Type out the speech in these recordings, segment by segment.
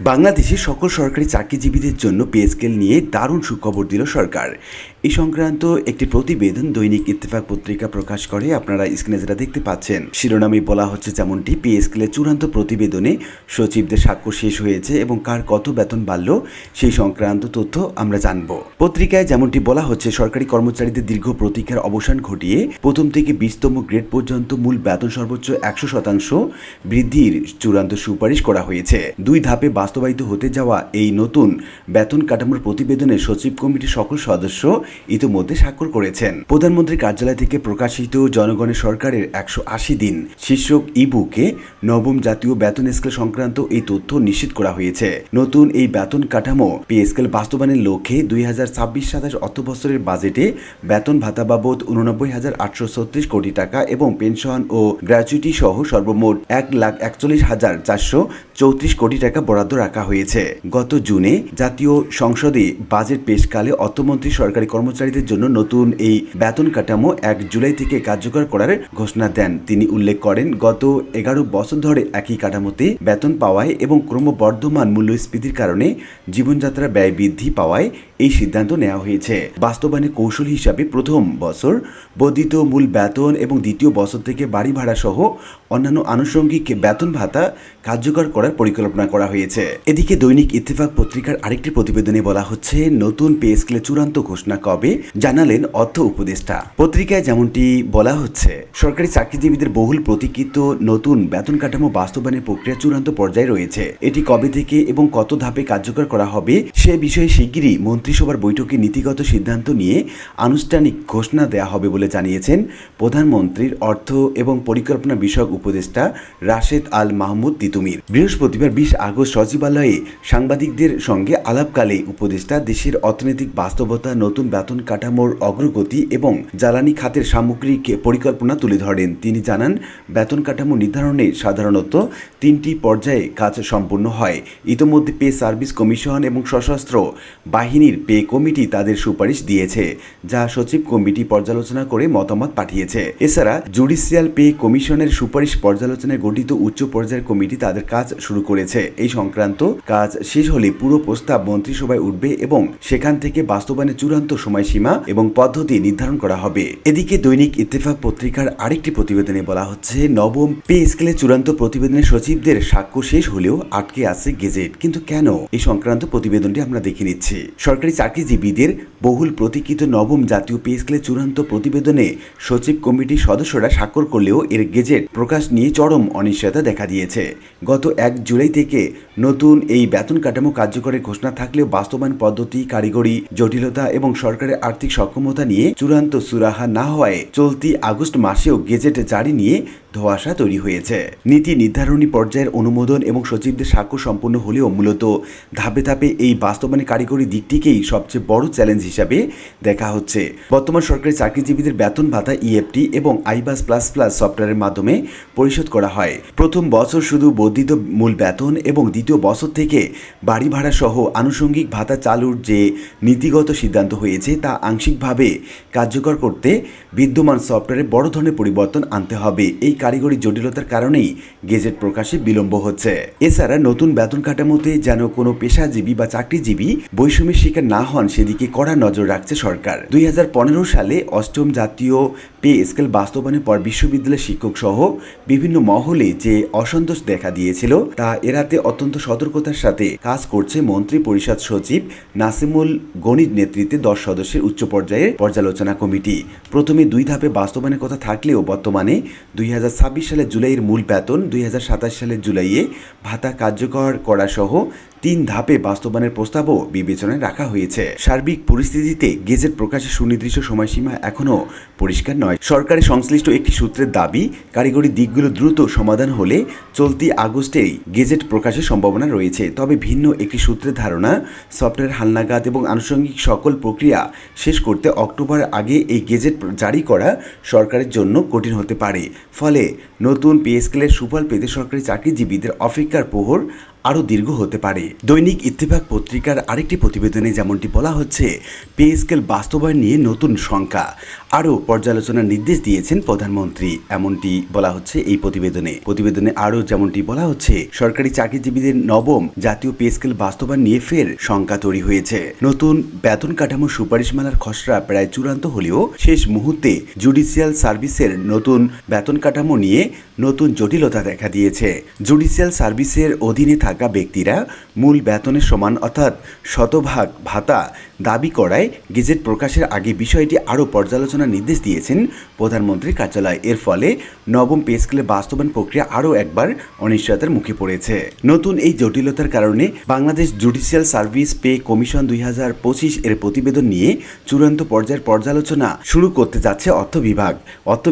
বাংলাদেশের সকল সরকারি চাকরিজীবীদের জন্য পে স্কেল নিয়ে দারুণ সুখবর দিল সরকার। এই সংক্রান্ত একটি প্রতিবেদন দৈনিক ইত্তেফাক পত্রিকা প্রকাশ করে। আপনারা স্ক্রিনে যেটা দেখতে পাচ্ছেন, শিরোনামে বলা হচ্ছে যেমনটি, পে স্কেলের চূড়ান্ত প্রতিবেদনে সচিবদের স্বাক্ষর শেষ হয়েছে এবং কার কত বেতন বাড়ল সেই সংক্রান্ত তথ্য আমরা জানব। পত্রিকায় যেমনটি বলা হচ্ছে, সরকারি কর্মচারীদের দীর্ঘ প্রতীক্ষার অবসান ঘটিয়ে প্রথম থেকে 20তম গ্রেড পর্যন্ত মূল বেতন সর্বোচ্চ 100% বৃদ্ধির চূড়ান্ত সুপারিশ করা হয়েছে। 2 ধাপে বাস্তবায়িত হতে যাওয়া এই নতুন বেতন কাঠামোর প্রতিবেদনে সচিব কমিটির সকল সদস্য ইতিমধ্যে স্বাক্ষর করেছেন। প্রধানমন্ত্রীর কার্যালয় থেকে প্রকাশিত জনগণের সরকারের 180 দিন শীর্ষক ইবুকে নবম জাতীয় বেতন স্কেল সংক্রান্ত এই তথ্য নিশ্চিত করা হয়েছে। নতুন এই বেতন কাঠামো পে স্কেল বাস্তবায়নের লক্ষ্যে 2026-27 অর্থবছরের বাজেটে বেতন ভাতা বাবদ 89,836 কোটি টাকা এবং পেনশন ও গ্র্যাচুইটি সহ সর্বমোট 1,41,434 কোটি টাকা বরাদ্দ রাখা হয়েছে। গত জুনে জাতীয় সংসদে বাজেট পেশকালে অর্থমন্ত্রী সরকারি কর্মচারীদের জন্য নতুন এই বেতন কাঠামো 1 জুলাই থেকে কার্যকর করার ঘোষণা দেন। তিনি উল্লেখ করেন, গত 11 বছর ধরে একই কাঠামোতে বেতন পাওয়ায় এবং ক্রমবর্ধমান মূল্যস্ফীতির কারণে জীবনযাত্রার ব্যয় বৃদ্ধি পাওয়ায় এই সিদ্ধান্ত নেওয়া হয়েছে। বাস্তবায়নের কৌশল হিসাবে প্রথম বছর বর্ধিত মূল বেতন এবং দ্বিতীয় বছর থেকে বাড়ি ভাড়া সহ অন্যান্য আনুষঙ্গিক বেতন ভাতা কার্যকর করার পরিকল্পনা করা হয়েছে। এদিকে দৈনিক ইত্তেফাক পত্রিকার আরেকটি প্রতিবেদনে বলা হচ্ছে, নতুন পে স্কেলের চূড়ান্ত ঘোষণা কবে জানালেন অর্থ উপদেষ্টা। পত্রিকায় যেমনটি বলা হচ্ছে, সরকারি চাকরিজীবীদের বহুল প্রতীক্ষিত নতুন বেতন কাঠামো বাস্তবায়নের প্রক্রিয়া চূড়ান্ত পর্যায়ে রয়েছে। এটি কবে থেকে এবং কত ধাপে কার্যকর করা হবে সে বিষয়ে শিগগিরই মন্ত্রিসভার বৈঠকে নীতিগত সিদ্ধান্ত নিয়ে আনুষ্ঠানিক ঘোষণা দেওয়া হবে বলে জানিয়েছেন প্রধানমন্ত্রীর অর্থ এবং পরিকল্পনা বিষয়ক উপদেষ্টা রাশেদ আল মাহমুদ তিতুমির। বৃহস্পতিবার 20 আগস্ট সচিবালয়ে সাংবাদিকদের সঙ্গে আলাপকালে উপদেষ্টা দেশের অর্থনৈতিক বাস্তবতা, নতুন বেতন কাঠামোর অগ্রগতি এবং জ্বালানি খাতের সামগ্রিক পরিকল্পনা তুলে ধরেন। তিনি জানান, বেতন কাঠামো নির্ধারণে সাধারণত 3টি পর্যায়ে কাজ সম্পন্ন হয়। ইতোমধ্যে পে সার্ভিস কমিশন এবং সশস্ত্র বাহিনীর পে কমিটি তাদের সুপারিশ দিয়েছে, যা সচিব কমিটি পর্যালোচনা করে মতামত পাঠিয়েছে। এছাড়া জুডিশিয়াল পে কমিশনের সুপারিশ পর্যালোচনায় গঠিত উচ্চ পর্যায়ের কমিটি তাদের কাজ শুরু করেছে। এই সংক্রান্ত কাজ শেষ হলে পুরো প্রস্তাব মন্ত্রিসভায় উঠবে এবং সেখান থেকে বাস্তবায়নের চূড়ান্ত সময়সীমা এবং পদ্ধতি নির্ধারণ করা হবে। এদিকে দৈনিক ইত্তেফাক পত্রিকার আরেকটি প্রতিবেদনে বলা হচ্ছে, নবম পে স্কেলের চূড়ান্ত প্রতিবেদনে সচিবদের স্বাক্ষর শেষ হলেও আটকে আছে গেজেট। কিন্তু কেন? এই সংক্রান্ত প্রতিবেদনটি আমরা দেখে নিচ্ছি। সরকারি চাকরিজীবীদের বহুল প্রতীক্ষিত নবম জাতীয় পে স্কেলের চূড়ান্ত প্রতিবেদনে সচিব কমিটির সদস্যরা স্বাক্ষর করলেও এর গেজেট প্রকাশ নিয়ে চরম অনিশ্চয়তা দেখা দিয়েছে। গত 1 জুলাই থেকে নতুন এই বেতন কাঠামো কার্যকরের ঘোষণা থাকলেও বাস্তবায়ন পদ্ধতি, কারিগরি জটিলতা এবং সরকারের আর্থিক সক্ষমতা নিয়ে চূড়ান্ত সুরাহা না হওয়ায় চলতি আগস্ট মাসেও গেজেট জারি নিয়ে ধোঁয়াশা তৈরি হয়েছে। নীতি নির্ধারণী পর্যায়ের অনুমোদন এবং সচিবদের স্বাক্ষর সম্পন্ন হলেও মূলত ধাপে ধাপে এই বাস্তবায়নের কারিগরি দিকটিকেই সবচেয়ে বড় চ্যালেঞ্জ হিসাবে দেখা হচ্ছে। বর্তমান সরকারি চাকরিজীবীদের বেতন ভাতা ইএফটি এবং আইবাস প্লাস প্লাস সফটওয়্যারের মাধ্যমে পরিশোধ করা হয়। প্রথম বছর শুধু বর্ধিত মূল বেতন এবং দ্বিতীয় বছর থেকে বাড়ি ভাড়া সহ আনুষঙ্গিক ভাতা চালুর যে নীতিগত সিদ্ধান্ত হয়েছে তা আংশিকভাবে কার্যকর করতে বিদ্যমান সফটওয়্যারে বড় ধরনের পরিবর্তন আনতে হবে। এই কারিগরি জটিলতার কারণেই গেজেট প্রকাশে বিলম্ব হচ্ছে। এছাড়া নতুন বেতন কাঠামোতে যেন কোনো পেশাজীবী বা চাকরিজীবী বৈষম্যের শিকার না হন সেদিকে কড়া নজর রাখছে সরকার। 2015 সালে 8ম জাতীয় পে স্কেল বাস্তবায়নের পর বিশ্ববিদ্যালয়ের শিক্ষক সহ বিভিন্ন মহলে যে অসন্তোষ দেখা দিয়েছিল তা এড়াতে অত্যন্ত সতর্কতার সাথে কাজ করছে মন্ত্রী পরিষদ সচিব নাসিমুল গনির নেতৃত্বে 10 সদস্যের উচ্চ পর্যায়ের পর্যালোচনা কমিটি। প্রথমে 2 ধাপে বাস্তবায়নের কথা থাকলেও বর্তমানে 2026 সালের জুলাইয়ের মূল বেতন, 2027 সালের জুলাইয়ে ভাতা কার্যকর করা সহ 3 ধাপে বাস্তবায়নের প্রস্তাবও বিবেচনায় রাখা হয়েছে। সার্বিক পরিস্থিতিতে গেজেট প্রকাশের সুনির্দিষ্ট সময়সীমা এখনও পরিষ্কার নয়। সরকারের সংশ্লিষ্ট একটি সূত্রের দাবি, কারিগরি দিকগুলো দ্রুত সমাধান হলে চলতি আগস্টেই গেজেট প্রকাশের সম্ভাবনা রয়েছে। তবে ভিন্ন একটি সূত্রের ধারণা, সফটওয়্যার হালনাগাদ এবং আনুষঙ্গিক সকল প্রক্রিয়া শেষ করতে অক্টোবর আগে এই গেজেট জারি করা সরকারের জন্য কঠিন হতে পারে। ফলে নতুন পে স্কেলের সুফল পেতে সরকারি চাকরিজীবীদের অপেক্ষার প্রহর আরও দীর্ঘ হতে পারে। দৈনিক ইত্তেফাক পত্রিকার আরেকটি প্রতিবেদনে যেমনটি বলা হচ্ছে, পে স্কেল বাস্তবায়ন নিয়ে নতুন শঙ্কা, আরও পর্যালোচনার নির্দেশ দিয়েছেন প্রধানমন্ত্রী, এমনটি বলা হচ্ছে এই প্রতিবেদনে আরও যেমনটি বলা হচ্ছে, সরকারি চাকরিজীবীদের নবম জাতীয় পে স্কেল বাস্তবায়ন নিয়ে ফের শঙ্কা তৈরি হয়েছে। নতুন বেতন কাঠামো সুপারিশমালার খসড়া প্রায় চূড়ান্ত হলেও শেষ মুহূর্তে জুডিশিয়াল সার্ভিসের নতুন বেতন কাঠামো নিয়ে নতুন জটিলতা দেখা দিয়েছে। জুডিশিয়াল সার্ভিসের অধীনে থাকা ব্যক্তিরা মূল বেতনের সমান অর্থাৎ শতভাগ ভাতা দাবি করায় গেজেট প্রকাশের আগে বিষয়টি আরও পর্যালোচনার নির্দেশ দিয়েছেন প্রধানমন্ত্রীর কার্যালয়। এর ফলে নবম পে স্কেলের বাস্তবায়ন প্রক্রিয়া আরও একবার অনিশ্চয়তার মুখে পড়েছে। নতুন এই জটিলতার কারণে Bangladesh judicial service pay commission 2025 এর প্রতিবেদন নিয়ে চূড়ান্ত পর্যায়ের পর্যালোচনা শুরু করতে যাচ্ছে অর্থ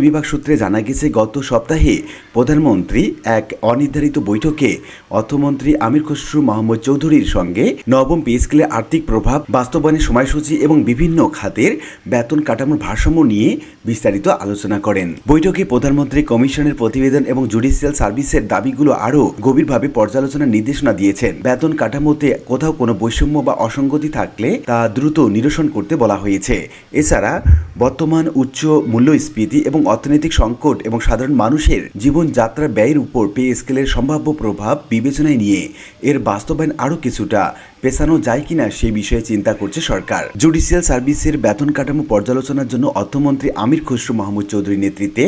বিভাগ সূত্রে জানা গেছে, গত সপ্তাহে প্রধানমন্ত্রী এক অনির্ধারিত বৈঠকে অর্থমন্ত্রী আমির খসরু মাহমুদ চৌধুরীর সঙ্গে নবম পে স্কেলের আর্থিক প্রভাব, বাস্তবায়নের সময়সূচি এবং বিভিন্ন খাতের বেতন কাঠামোর ভারসাম্য নিয়ে বিস্তারিত আলোচনা করেন। বৈঠকে প্রধানমন্ত্রী কমিশনের প্রতিবেদন এবং জুডিশিয়াল সার্ভিসের দাবিগুলো আরও গভীরভাবে পর্যালোচনার নির্দেশনা দিয়েছেন। বেতন কাঠামোতে কোথাও কোনো বৈষম্য বা অসঙ্গতি থাকলে তা দ্রুত নিরসন করতে বলা হয়েছে। এছাড়া বর্তমান উচ্চ মূল্যস্ফীতি এবং অর্থনৈতিক সংকট এবং সাধারণ মানুষের জীবনযাত্রার ব্যয়ের উপর পে স্কেলের সম্ভাব্য প্রভাব বিবেচনায় নিয়ে এর বাস্তবায়ন আরও কিছুটা পেছানো যায় কিনা সে বিষয়ে চিন্তা করছে সরকার। জুডিশিয়াল সার্ভিসের বেতন কাঠামো পর্যালোচনার জন্য অর্থমন্ত্রী আমির খসরু মাহমুদ চৌধুরীর নেতৃত্বে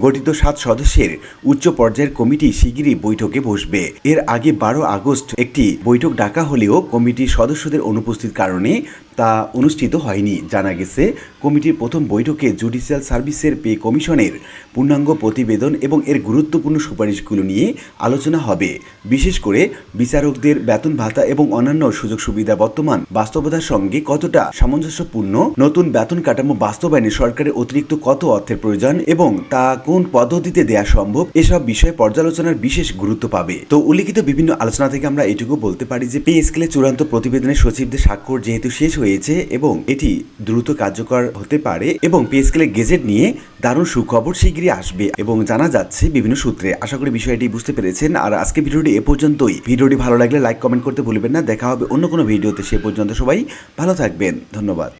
গঠিত 7 সদস্যের উচ্চ পর্যায়ের কমিটি শিগগিরই বৈঠকে বসবে। এর আগে 12 আগস্ট একটি বৈঠক ডাকা হলেও কমিটির সদস্যদের অনুপস্থিতির কারণে তা অনুষ্ঠিত হয়নি। জানা গেছে, কমিটির প্রথম বৈঠকে জুডিশিয়াল সার্ভিসের পে কমিশনের পূর্ণাঙ্গ প্রতিবেদন এবং এর গুরুত্বপূর্ণ সুপারিশগুলো নিয়ে আলোচনা হবে। বিশেষ করে বিচারকদের বেতন ভাতা এবং অন্যান্য সুযোগ সুবিধা বর্তমান বাস্তবতার সঙ্গে কতটা সামঞ্জস্যপূর্ণ, নতুন বেতন কাঠামো বাস্তবায়নে সরকারের অতিরিক্ত কত অর্থের প্রয়োজন এবং তা কোন পদ্ধতিতে দেয়া সম্ভব, এসব বিষয়ে পর্যালোচনার বিশেষ গুরুত্ব পাবে। তো উল্লিখিত বিভিন্ন আলোচনা থেকে আমরা এটুকু বলতে পারি যে পে স্কেলের চূড়ান্ত প্রতিবেদনের সচিবদের স্বাক্ষর যেহেতু শেষ হয়েছে এবং এটি দ্রুত কার্যকর হতে পারে এবং পে স্কেলের গেজেট নিয়ে দারুণ সুখবর শীঘ্রই আসবে এবং জানা যাচ্ছে বিভিন্ন সূত্রে। আশা করি বিষয়টি বুঝতে পেরেছেন। আর আজকে ভিডিওটি এ পর্যন্তই। ভিডিওটি ভালো লাগলে লাইক কমেন্ট করতে ভুলবেন না। দেখা হবে অন্য কোনো ভিডিওতে। সে পর্যন্ত সবাই ভালো থাকবেন। ধন্যবাদ।